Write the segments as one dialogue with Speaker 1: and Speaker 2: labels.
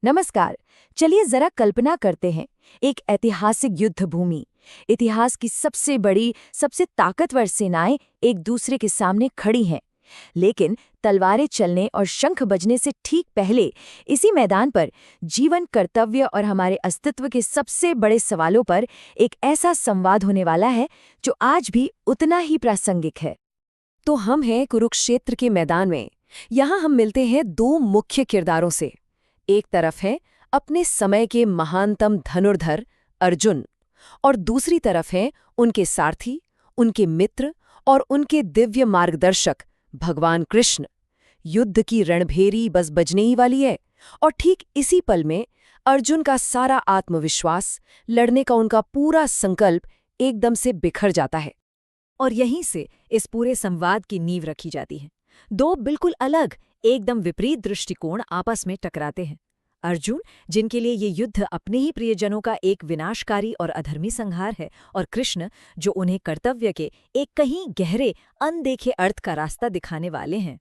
Speaker 1: नमस्कार। चलिए जरा कल्पना करते हैं, एक ऐतिहासिक युद्ध भूमि। इतिहास की सबसे बड़ी, सबसे ताकतवर सेनाएं एक दूसरे के सामने खड़ी हैं। लेकिन तलवारें चलने और शंख बजने से ठीक पहले इसी मैदान पर जीवन, कर्तव्य और हमारे अस्तित्व के सबसे बड़े सवालों पर एक ऐसा संवाद होने वाला है जो आज भी उतना ही प्रासंगिक है।
Speaker 2: तो हम हैं कुरुक्षेत्र के मैदान में। यहाँ हम मिलते हैं दो मुख्य किरदारों से। एक तरफ है अपने समय के महानतम धनुर्धर अर्जुन, और दूसरी तरफ हैं उनके सारथी, उनके मित्र और उनके दिव्य मार्गदर्शक भगवान कृष्ण। युद्ध की रणभेरी बस बजने ही वाली है, और ठीक इसी पल में अर्जुन का सारा आत्मविश्वास, लड़ने का उनका पूरा संकल्प एकदम से बिखर जाता है। और यहीं से इस पूरे संवाद की नींव रखी जाती है। दो बिल्कुल अलग, एकदम विपरीत दृष्टिकोण आपस में टकराते हैं। अर्जुन, जिनके लिए ये युद्ध अपने ही प्रियजनों का एक विनाशकारी और अधर्मी संहार है, और कृष्ण, जो उन्हें कर्तव्य के एक कहीं गहरे, अनदेखे अर्थ का रास्ता दिखाने वाले हैं।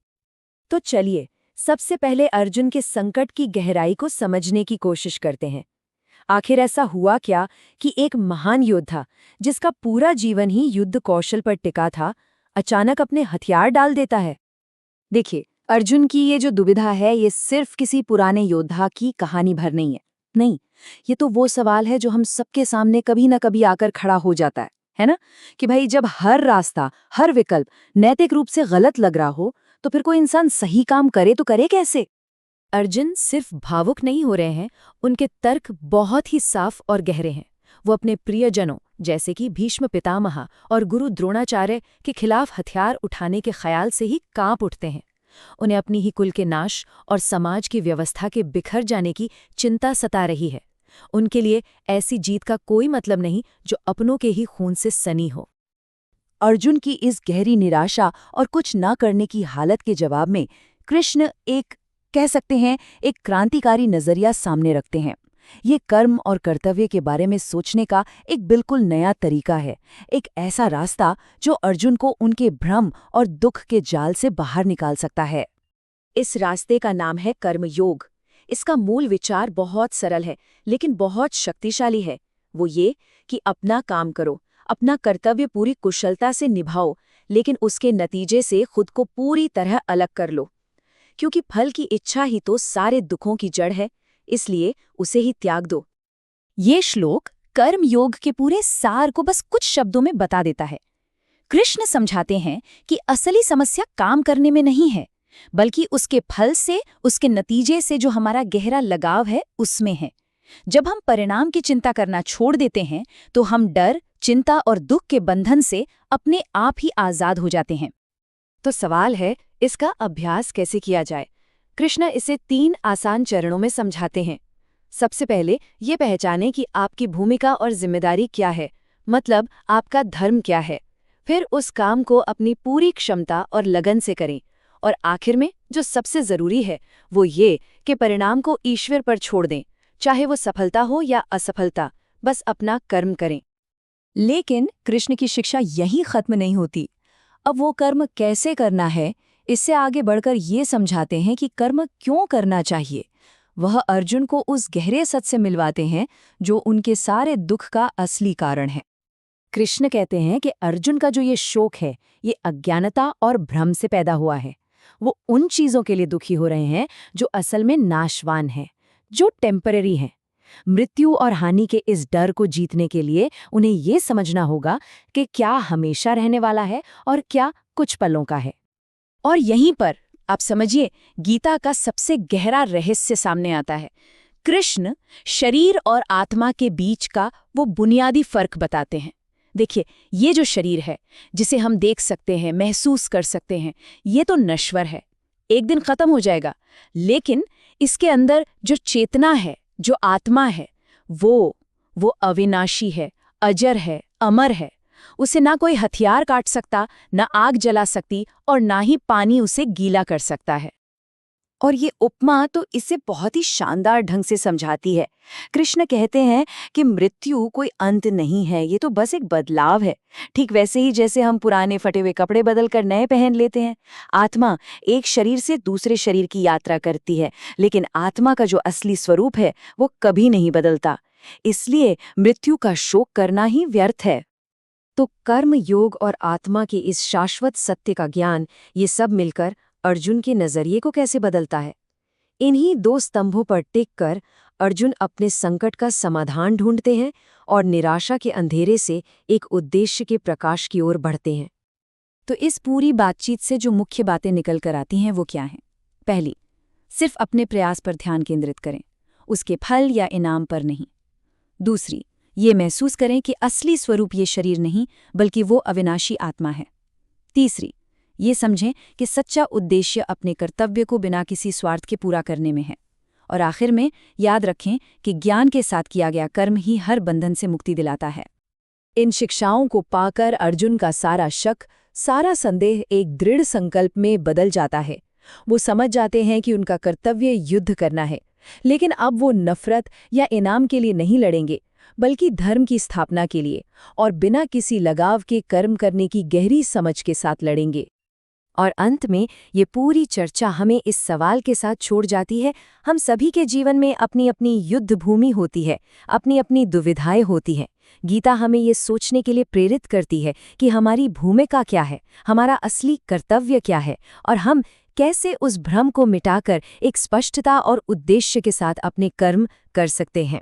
Speaker 1: तो चलिए सबसे पहले अर्जुन के संकट की गहराई को समझने की कोशिश करते हैं। आखिर ऐसा हुआ क्या कि एक महान योद्धा, जिसका पूरा जीवन ही युद्ध कौशल पर टिका था, अचानक अपने हथियार डाल देता है। देखिए, अर्जुन की ये जो दुविधा है, ये सिर्फ किसी पुराने योद्धा की कहानी भर नहीं है। नहीं, ये तो वो सवाल है जो हम सबके सामने कभी न कभी आकर खड़ा हो जाता है ना? कि भाई, जब हर रास्ता, हर विकल्प नैतिक रूप से गलत लग रहा हो, तो फिर कोई इंसान सही काम करे तो करे कैसे?
Speaker 2: अर्जुन सिर्फ भावुक नहीं हो रहे हैं, उनके तर्क बहुत ही साफ और गहरे हैं। वो अपने प्रियजनों, जैसे कि भीष्म पितामह और गुरु द्रोणाचार्य, के खिलाफ हथियार उठाने के ख्याल से ही कांप उठते हैं। उन्हें अपनी ही कुल के नाश और समाज की व्यवस्था के बिखर जाने की चिंता सता रही है। उनके लिए ऐसी जीत का कोई मतलब नहीं जो अपनों के ही खून से सनी हो।
Speaker 1: अर्जुन की इस गहरी निराशा और कुछ न करने की हालत के जवाब में कृष्ण एक, कह सकते हैं, एक क्रांतिकारी नजरिया सामने रखते हैं। ये कर्म और कर्तव्य के बारे में सोचने का एक बिल्कुल नया तरीका है, एक ऐसा रास्ता जो अर्जुन को उनके भ्रम और दुख के जाल से बाहर निकाल सकता है। इस रास्ते का नाम है कर्मयोग। इसका मूल विचार बहुत सरल है, लेकिन बहुत शक्तिशाली है। वो ये कि अपना काम करो, अपना कर्तव्य पूरी कुशलता से निभाओ, लेकिन उसके नतीजे से खुद को पूरी तरह अलग कर लो। क्योंकि फल की इच्छा ही तो सारे दुखों की जड़ है, इसलिए उसे ही त्याग दो। ये श्लोक कर्म योग के पूरे सार को बस कुछ शब्दों में बता देता है। कृष्ण समझाते हैं कि असली समस्या काम करने में नहीं है, बल्कि उसके फल से, उसके नतीजे से जो हमारा गहरा लगाव है, उसमें है। जब हम परिणाम की चिंता करना छोड़ देते हैं, तो हम डर, चिंता और दुख के बंधन से अपने आप ही आजाद हो जाते हैं। तो सवाल है, इसका अभ्यास कैसे किया जाए? कृष्ण इसे 3 आसान चरणों में समझाते हैं। सबसे पहले ये पहचानें कि आपकी भूमिका और जिम्मेदारी क्या है, मतलब आपका धर्म क्या है। फिर उस काम को अपनी पूरी क्षमता और लगन से करें। और आखिर में जो सबसे जरूरी है, वो ये कि परिणाम को ईश्वर पर छोड़ दें, चाहे वो सफलता हो या असफलता, बस अपना कर्म करें। लेकिन कृष्ण की शिक्षा यहीं खत्म नहीं होती। अब वो कर्म कैसे करना है, इससे आगे बढ़कर ये समझाते हैं कि कर्म क्यों करना चाहिए। वह अर्जुन को उस गहरे सच से मिलवाते हैं जो उनके सारे दुख का असली कारण है। कृष्ण कहते हैं कि अर्जुन का जो ये शोक है, ये अज्ञानता और भ्रम से पैदा हुआ है। वो उन चीज़ों के लिए दुखी हो रहे हैं जो असल में नाशवान हैं, जो टेम्पररी हैं। मृत्यु और हानि के इस डर को जीतने के लिए उन्हें ये समझना होगा कि क्या हमेशा रहने वाला है और क्या कुछ पलों का है। और यहीं पर आप समझिए, गीता का सबसे गहरा रहस्य सामने आता है। कृष्ण शरीर और आत्मा के बीच का वो बुनियादी फर्क बताते हैं। देखिए, ये जो शरीर है, जिसे हम देख सकते हैं, महसूस कर सकते हैं, ये तो नश्वर है, एक दिन खत्म हो जाएगा। लेकिन इसके अंदर जो चेतना है, जो आत्मा है, वो अविनाशी है, अजर है, अमर है। उसे ना कोई हथियार काट सकता, ना आग जला सकती, और ना ही पानी उसे गीला कर सकता है। और ये उपमा तो इसे बहुत ही शानदार ढंग से समझाती है। कृष्ण कहते हैं कि मृत्यु कोई अंत नहीं है, ये तो बस एक बदलाव है। ठीक वैसे ही जैसे हम पुराने फटे हुए कपड़े बदलकर नए पहन लेते हैं। आत्मा एक शरीर से दूसरे शरीर की यात्रा करती है, लेकिन आत्मा का जो असली स्वरूप है वो कभी नहीं बदलता। इसलिए मृत्यु का शोक करना ही व्यर्थ है।
Speaker 2: तो कर्म योग और आत्मा के इस शाश्वत सत्य का ज्ञान, ये सब मिलकर अर्जुन के नजरिए को कैसे बदलता है? इन्हीं दो स्तंभों पर टिककर अर्जुन अपने संकट का समाधान ढूंढते हैं और निराशा के अंधेरे से एक उद्देश्य के प्रकाश की ओर बढ़ते हैं।
Speaker 1: तो इस पूरी बातचीत से जो मुख्य बातें निकल कर आती हैं वो क्या हैं? पहली, सिर्फ अपने प्रयास पर ध्यान केंद्रित करें, उसके फल या इनाम पर नहीं। दूसरी, ये महसूस करें कि असली स्वरूप ये शरीर नहीं बल्कि वो अविनाशी आत्मा है। तीसरी, ये समझें कि सच्चा उद्देश्य अपने कर्तव्य को बिना किसी स्वार्थ के पूरा करने में है। और आखिर में याद रखें कि ज्ञान के साथ किया गया कर्म ही हर बंधन से मुक्ति दिलाता है।
Speaker 2: इन शिक्षाओं को पाकर अर्जुन का सारा शक, सारा संदेह एक दृढ़ संकल्प में बदल जाता है। वो समझ जाते हैं कि उनका कर्तव्य युद्ध करना है, लेकिन अब वो नफरत या इनाम के लिए नहीं लड़ेंगे, बल्कि धर्म की स्थापना के लिए और बिना किसी लगाव के कर्म करने की गहरी समझ के साथ लड़ेंगे। और अंत में ये पूरी चर्चा हमें इस सवाल के साथ छोड़ जाती है, हम सभी के जीवन में अपनी अपनी युद्ध भूमि होती है, अपनी अपनी दुविधाएं होती हैं। गीता हमें ये सोचने के लिए प्रेरित करती है कि हमारी भूमिका क्या है, हमारा असली कर्तव्य क्या है, और हम कैसे उस भ्रम को मिटाकर एक स्पष्टता और उद्देश्य के साथ अपने कर्म कर सकते हैं।